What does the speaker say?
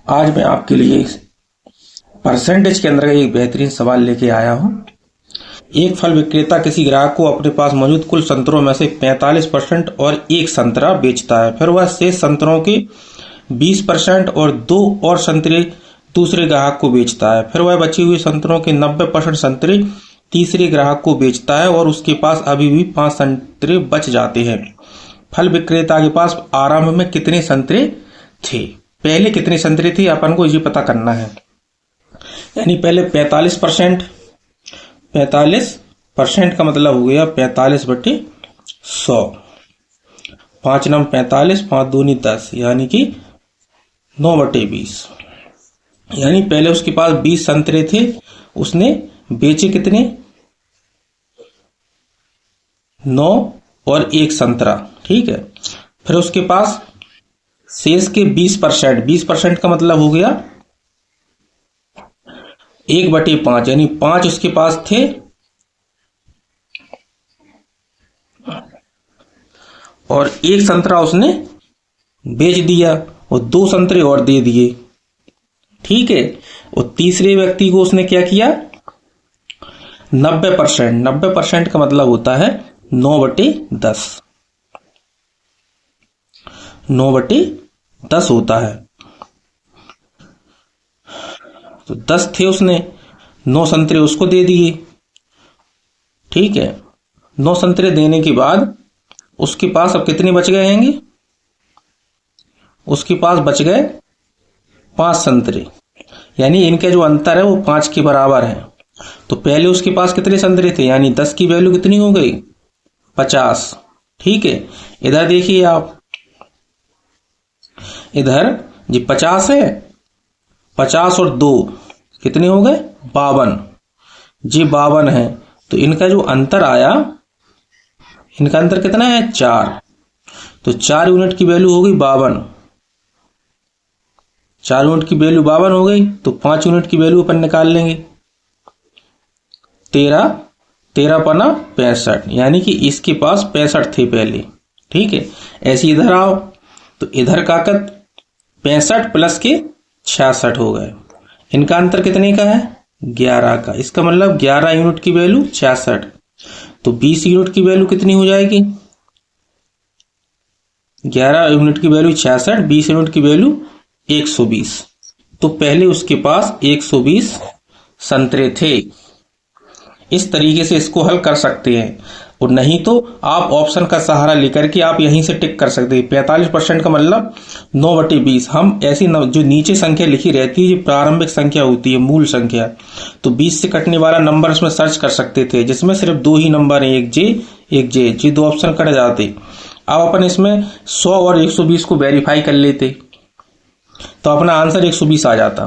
आज मैं आपके लिए परसेंटेज के अंदर एक बेहतरीन सवाल लेके आया हूं। एक फल विक्रेता किसी ग्राहक को अपने पास मौजूद कुल संतरों में से 45% और एक संतरा बेचता है। फिर वह शेष संतरों के 20% और 2 और संतरे दूसरे ग्राहक को बेचता है। फिर वह बची हुई संतरों के 90% संतरे तीसरे ग्राहक को बेचता है और उसके पास अभी भी 5 संतरे बच जाते हैं। फल विक्रेता के पास आरंभ में कितने संतरे थे? पहले कितने संतरे थे अपन को ये पता करना है। यानी पहले 45% का मतलब हो गया 45/100। 5 नम 45, 5 दूनी 10, यानी कि 9/20। यानी पहले उसके पास 20 संतरे थे, उसने बेचे कितने? 9 और 1 संतरा। ठीक है। फिर उसके पास शेष के 20% का मतलब हो गया 1/5, यानी 5 उसके पास थे और 1 संतरा उसने बेच दिया और 2 संतरे और दे दिए। ठीक है। और तीसरे व्यक्ति को उसने क्या किया? 90% का मतलब होता है 9/10। 9/10 होता है। तो 10 थे, उसने 9 संतरे उसको दे दिए। ठीक है। 9 संतरे देने के बाद उसके पास अब कितने बच गए हैंगे? उसके पास बच गए 5 संतरे, यानी इनका जो अंतर है वो 5 के बराबर है। तो पहले उसके पास कितने संतरे थे, यानी 10 की वैल्यू कितनी हो गई? 50। ठीक है। इधर देखिए आप, इधर जी 50 है, 50 और 2 कितने हो गए? 52 जी 52 है। तो इनका जो अंतर आया, इनका अंतर कितना है? 4। तो 4 यूनिट की वैल्यू हो गई 52। 4 यूनिट की वैल्यू 52 हो गई। तो 5 यूनिट की वैल्यू अपन निकाल लेंगे। 13 पना 65, यानी कि इसके पास 65 थे पहले। ठीक है। ऐसे इधर आओ तो इधर का 65 प्लस के 66 हो गए। इनका अंतर कितने का है? 11 का। इसका मतलब 11 यूनिट की वैल्यू 66। तो 20 यूनिट की वैल्यू कितनी हो जाएगी? 11 यूनिट की वैल्यू 66, 20 यूनिट की वैल्यू 120। तो पहले उसके पास 120 संतरे थे। इस तरीके से इसको हल कर सकते हैं। और नहीं तो आप ऑप्शन का सहारा लेकर के आप यहीं से टिक कर सकते हैं। 45% का मतलब 9/20। हम ऐसी जो नीचे संख्या लिखी रहती है, जो प्रारंभिक संख्या होती है, मूल संख्या, तो 20 से कटने वाला नंबर उसमें सर्च कर सकते थे, जिसमें सिर्फ 2 ही नंबर है, एक जे। जी 2 ऑप्शन कट जाते। अब अपन इसमें 100 और 120 को वेरीफाई कर लेते तो अपना आंसर 120 आ जाता।